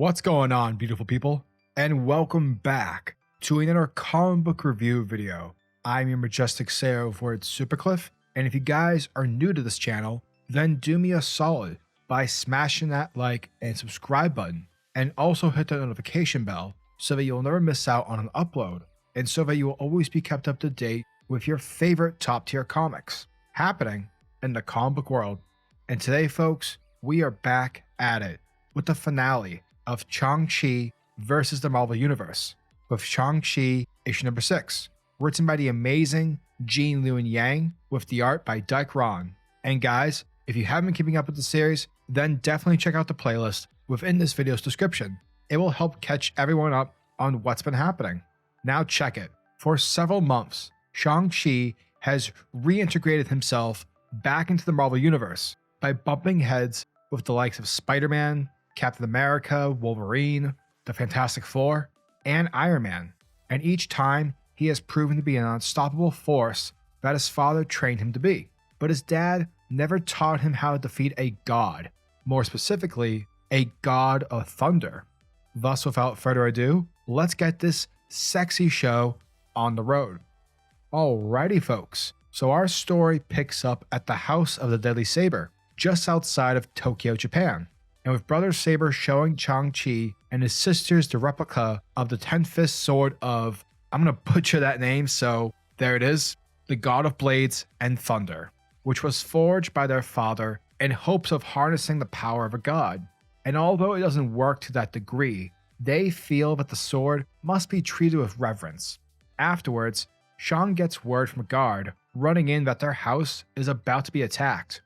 What's going on, beautiful people? And welcome back to another comic book review video. I'm your majestic sailor over at Supercliff, and if you guys are new to this channel, then do me a solid by smashing that like and subscribe button, and also hit the notification bell so that you'll never miss out on an upload, and so that you will always be kept up to date with your favorite top tier comics happening in the comic book world. And today, folks, we are back at it with the finale of Shang-Chi Vs the Marvel Universe, with Shang-Chi issue number 6, written by the amazing Gene Luen Yang, with the art by Dyke Ron. And guys, if you haven't been keeping up with the series, then definitely check out the playlist within this video's description. It will help catch everyone up on what's been happening. Now check it. For several months, Shang-Chi has reintegrated himself back into the Marvel Universe by bumping heads with the likes of Spider-Man, Captain America, Wolverine, the Fantastic Four, and Iron Man. And each time, he has proven to be an unstoppable force that his father trained him to be. But his dad never taught him how to defeat a god, more specifically, a god of thunder. Thus, without further ado, let's get this sexy show on the road. Alrighty, folks. So our story picks up at the House of the Deadly Saber, just outside of Tokyo, Japan. And with Brother Saber showing Shang-Chi and his sisters the replica of the 10-fist sword of, I'm going to butcher that name, so there it is, the God of Blades and Thunder, which was forged by their father in hopes of harnessing the power of a god. And although it doesn't work to that degree, they feel that the sword must be treated with reverence. Afterwards, Shang gets word from a guard running in that their house is about to be attacked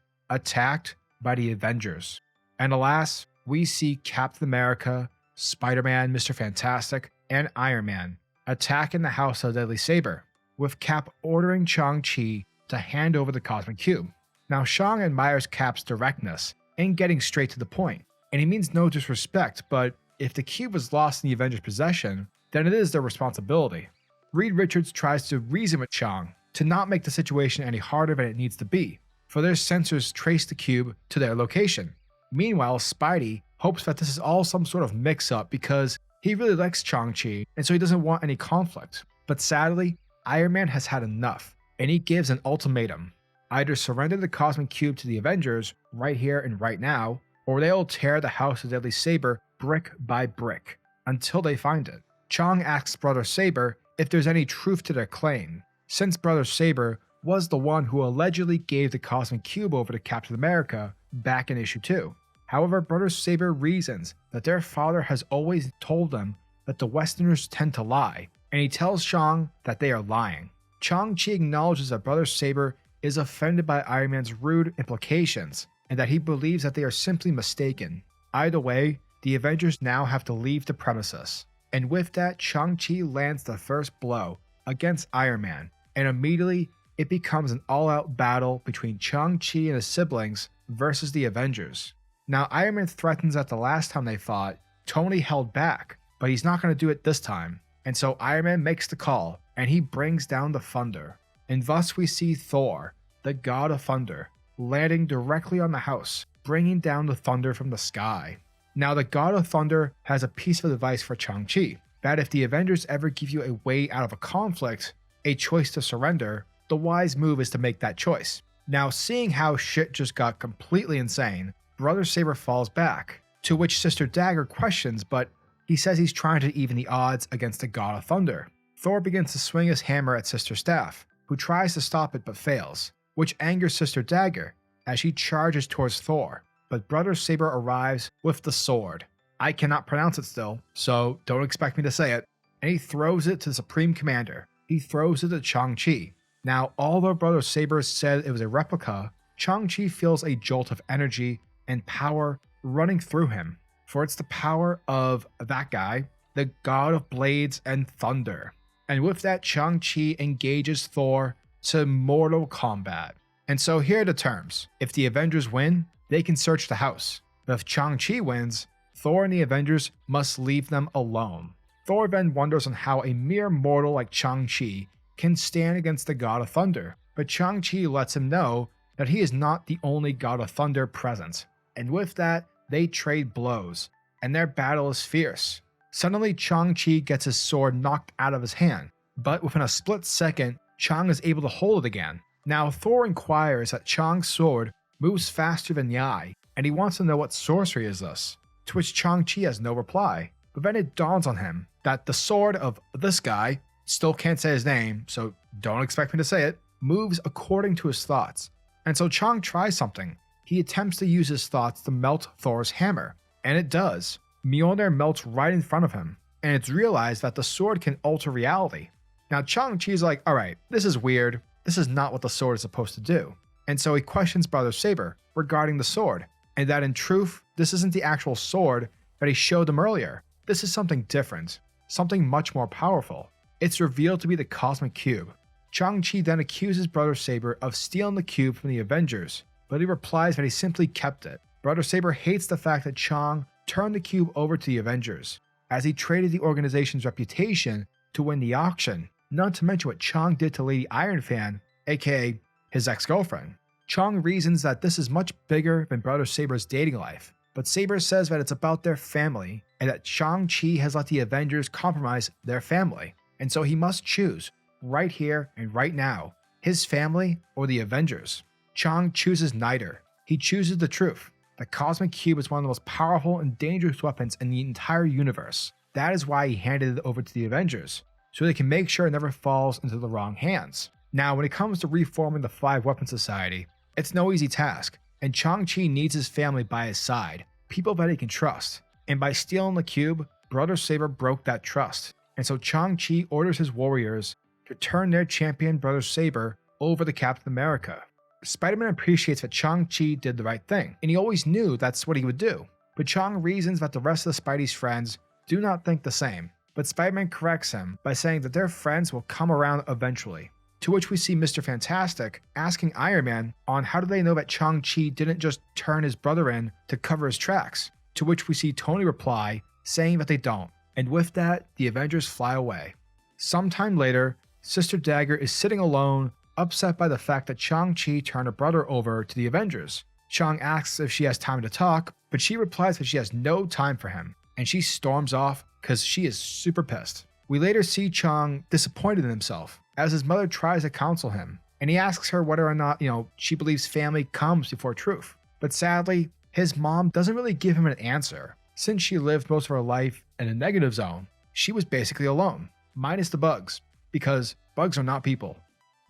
by the Avengers. And alas, we see Captain America, Spider-Man, Mr. Fantastic, and Iron Man attacking the House of the Deadly Saber, with Cap ordering Shang-Chi to hand over the Cosmic Cube. Now, Shang admires Cap's directness in getting straight to the point, and he means no disrespect, but if the cube was lost in the Avengers' possession, then it is their responsibility. Reed Richards tries to reason with Shang to not make the situation any harder than it needs to be, for their sensors trace the cube to their location. Meanwhile, Spidey hopes that this is all some sort of mix-up because he really likes Shang-Chi and so he doesn't want any conflict. But sadly, Iron Man has had enough, and he gives an ultimatum. Either surrender the Cosmic Cube to the Avengers right here and right now, or they will tear the House of Deadly Saber brick by brick until they find it. Chang asks Brother Saber if there's any truth to their claim, since Brother Saber was the one who allegedly gave the Cosmic Cube over to Captain America back in issue 2. However, Brother Saber reasons that their father has always told them that the Westerners tend to lie, and he tells Shang that they are lying. Shang-Chi acknowledges that Brother Saber is offended by Iron Man's rude implications, and that he believes that they are simply mistaken. Either way, the Avengers now have to leave the premises. And with that, Shang-Chi lands the first blow against Iron Man, and immediately it becomes an all-out battle between Shang-Chi and his siblings versus the Avengers. Now, Iron Man threatens that the last time they fought, Tony held back, but he's not going to do it this time. And so Iron Man makes the call, and he brings down the thunder. And thus we see Thor, the god of thunder, landing directly on the house, bringing down the thunder from the sky. Now, the god of thunder has a piece of advice for Shang-Chi, that if the Avengers ever give you a way out of a conflict, a choice to surrender, the wise move is to make that choice. Now, seeing how shit just got completely insane, Brother Saber falls back, to which Sister Dagger questions, but he says he's trying to even the odds against the God of Thunder. Thor begins to swing his hammer at Sister Staff, who tries to stop it but fails, which angers Sister Dagger as she charges towards Thor, but Brother Saber arrives with the sword. I cannot pronounce it still, so don't expect me to say it, and he throws it to the Supreme Commander. He throws it to Shang-Chi. Now, although Brother Saber said it was a replica, Shang-Chi feels a jolt of energy and power running through him, for it's the power of that guy, the God of Blades and Thunder. And with that, Shang-Chi engages Thor to mortal combat. And so here are the terms. If the Avengers win, they can search the house. But if Shang-Chi wins, Thor and the Avengers must leave them alone. Thor then wonders on how a mere mortal like Shang-Chi can stand against the God of Thunder, but Shang-Chi lets him know that he is not the only God of Thunder present. And with that, they trade blows, and their battle is fierce. Suddenly, Shang-Chi gets his sword knocked out of his hand, but within a split second, Chang is able to hold it again. Now, Thor inquires that Chang's sword moves faster than the eye, and he wants to know what sorcery is this, to which Shang-Chi has no reply. But then it dawns on him that the sword of this guy, still can't say his name, so don't expect me to say it, moves according to his thoughts. And so Chang tries something. He attempts to use his thoughts to melt Thor's hammer, and it does. Mjolnir melts right in front of him, and it's realized that the sword can alter reality. Now Shang-Chi's like, alright, this is weird, this is not what the sword is supposed to do. And so he questions Brother Saber regarding the sword, and that in truth, this isn't the actual sword that he showed him earlier. This is something different, something much more powerful. It's revealed to be the Cosmic Cube. Shang-Chi then accuses Brother Saber of stealing the cube from the Avengers, but he replies that he simply kept it. Brother Saber hates the fact that Chang turned the cube over to the Avengers, as he traded the organization's reputation to win the auction, not to mention what Chang did to Lady Iron Fan, aka his ex-girlfriend. Chang reasons that this is much bigger than Brother Saber's dating life, but Saber says that it's about their family, and that Shang-Chi has let the Avengers compromise their family, and so he must choose, right here and right now, his family or the Avengers. Chang chooses neither. He chooses the truth. The Cosmic Cube is one of the most powerful and dangerous weapons in the entire universe. That is why he handed it over to the Avengers, so they can make sure it never falls into the wrong hands. Now, when it comes to reforming the Five Weapon Society, it's no easy task, and Shang-Chi needs his family by his side, people that he can trust. And by stealing the cube, Brother Saber broke that trust, and so Shang-Chi orders his warriors to turn their champion Brother Saber over to Captain America. Spider-Man appreciates that Shang-Chi did the right thing, and he always knew that's what he would do. But Chang reasons that the rest of the Spidey's friends do not think the same, but Spider-Man corrects him by saying that their friends will come around eventually. To which we see Mr. Fantastic asking Iron Man on how do they know that Shang-Chi didn't just turn his brother in to cover his tracks, to which we see Tony reply saying that they don't, and with that, the Avengers fly away. Sometime later, Sister Dagger is sitting alone, upset by the fact that Shang-Chi turned her brother over to the Avengers. Chang asks if she has time to talk, but she replies that she has no time for him, and she storms off because she is super pissed. We later see Chang disappointed in himself, as his mother tries to counsel him, and he asks her whether or not, she believes family comes before truth. But sadly, his mom doesn't really give him an answer. Since she lived most of her life in a negative zone, she was basically alone, minus the bugs, because bugs are not people.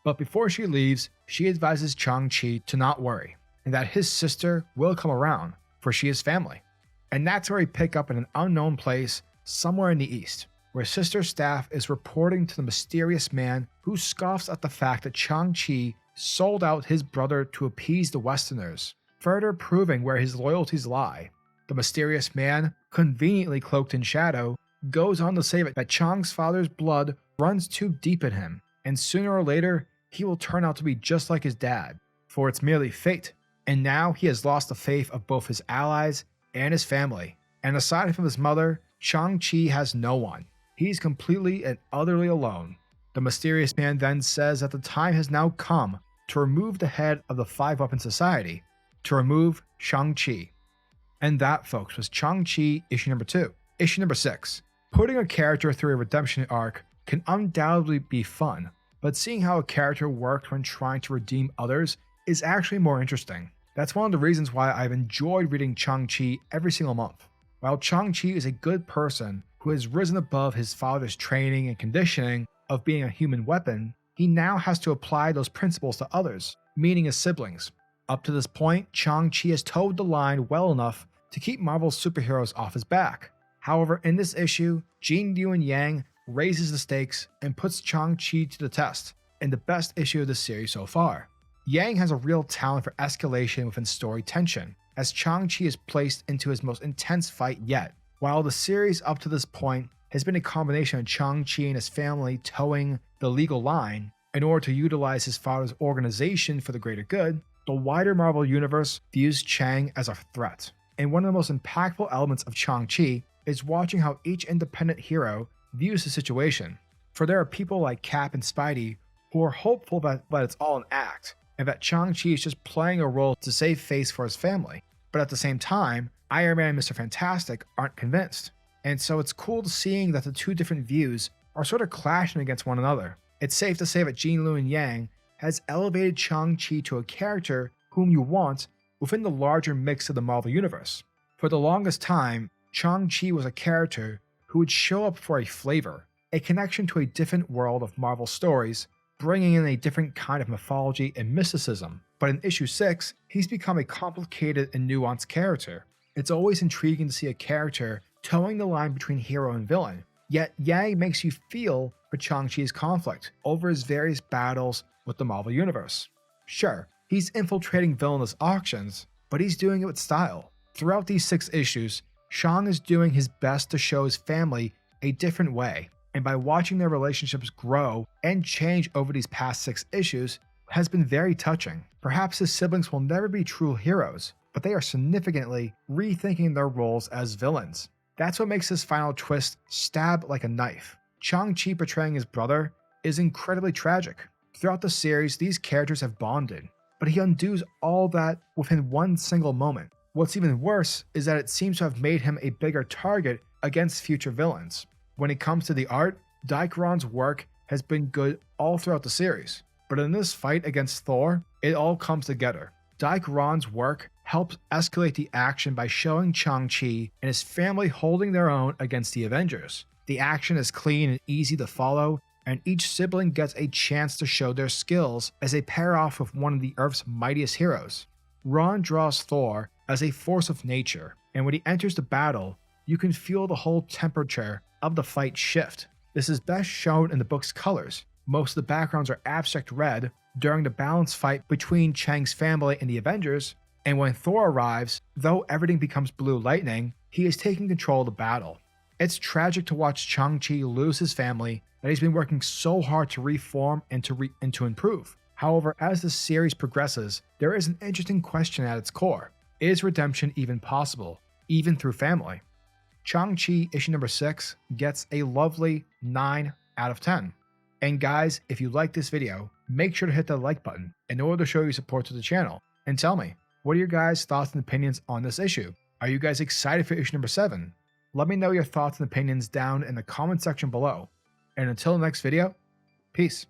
But before she leaves, she advises Shang-Chi to not worry, and that his sister will come around, for she is family. And that's where we pick up in an unknown place somewhere in the east, where Sister Staff is reporting to the mysterious man who scoffs at the fact that Shang-Chi sold out his brother to appease the Westerners, further proving where his loyalties lie. The mysterious man, conveniently cloaked in shadow, goes on to say that Chang's father's blood runs too deep in him, and sooner or later, he will turn out to be just like his dad, for it's merely fate. And now he has lost the faith of both his allies and his family. And aside from his mother, Shang-Chi has no one. He's completely and utterly alone. The mysterious man then says that the time has now come to remove the head of the Five Weapon Society, to remove Shang-Chi. And that, folks, was Shang-Chi issue number 2. Issue number 6. Putting a character through a redemption arc can undoubtedly be fun, but seeing how a character works when trying to redeem others is actually more interesting. That's one of the reasons why I've enjoyed reading Shang-Chi every single month. While Shang-Chi is a good person who has risen above his father's training and conditioning of being a human weapon, he now has to apply those principles to others, meaning his siblings. Up to this point, Shang-Chi has towed the line well enough to keep Marvel's superheroes off his back. However, in this issue, Jean Yuan Yang raises the stakes and puts Shang-Chi to the test in the best issue of the series so far. Yang has a real talent for escalation within story tension, as Shang-Chi is placed into his most intense fight yet. While the series up to this point has been a combination of Shang-Chi and his family towing the legal line in order to utilize his father's organization for the greater good, the wider Marvel universe views Chang as a threat. And one of the most impactful elements of Shang-Chi is watching how each independent hero views the situation. For there are people like Cap and Spidey who are hopeful that it's all an act, and that Shang-Chi is just playing a role to save face for his family. But at the same time, Iron Man and Mr. Fantastic aren't convinced. And so it's cool to seeing that the two different views are sort of clashing against one another. It's safe to say that Gene Luen Yang has elevated Shang-Chi to a character whom you want within the larger mix of the Marvel Universe. For the longest time, Shang-Chi was a character who would show up for a flavor, a connection to a different world of Marvel stories, bringing in a different kind of mythology and mysticism. But in issue 6, he's become a complicated and nuanced character. It's always intriguing to see a character towing the line between hero and villain, yet Yang makes you feel for Shang-Chi's conflict over his various battles with the Marvel Universe. Sure, he's infiltrating villainous auctions, but he's doing it with style. Throughout these 6 issues, Shang is doing his best to show his family a different way, and by watching their relationships grow and change over these past 6 issues has been very touching. Perhaps his siblings will never be true heroes, but they are significantly rethinking their roles as villains. That's what makes this final twist stab like a knife. Shang-Chi betraying his brother is incredibly tragic. Throughout the series, these characters have bonded, but he undoes all that within one single moment. What's even worse is that it seems to have made him a bigger target against future villains. When it comes to the art, Daikron's work has been good all throughout the series, but in this fight against Thor, it all comes together. Daikron's work helps escalate the action by showing Shang-Chi and his family holding their own against the Avengers. The action is clean and easy to follow, and each sibling gets a chance to show their skills as they pair off with one of the Earth's mightiest heroes. Ron draws Thor as a force of nature, and when he enters the battle, you can feel the whole temperature of the fight shift. This is best shown in the book's colors. Most of the backgrounds are abstract red during the balanced fight between Chang's family and the Avengers, and when Thor arrives, though everything becomes blue lightning, he is taking control of the battle. It's tragic to watch Shang-Chi lose his family that he's been working so hard to reform and to improve. However, as the series progresses, there is an interesting question at its core. Is redemption even possible, even through family? Shang-Chi issue number 6 gets a lovely 9 out of 10. And guys, if you like this video, make sure to hit that like button in order to show your support to the channel. And tell me, what are your guys' thoughts and opinions on this issue? Are you guys excited for issue number 7? Let me know your thoughts and opinions down in the comment section below. And until the next video, peace.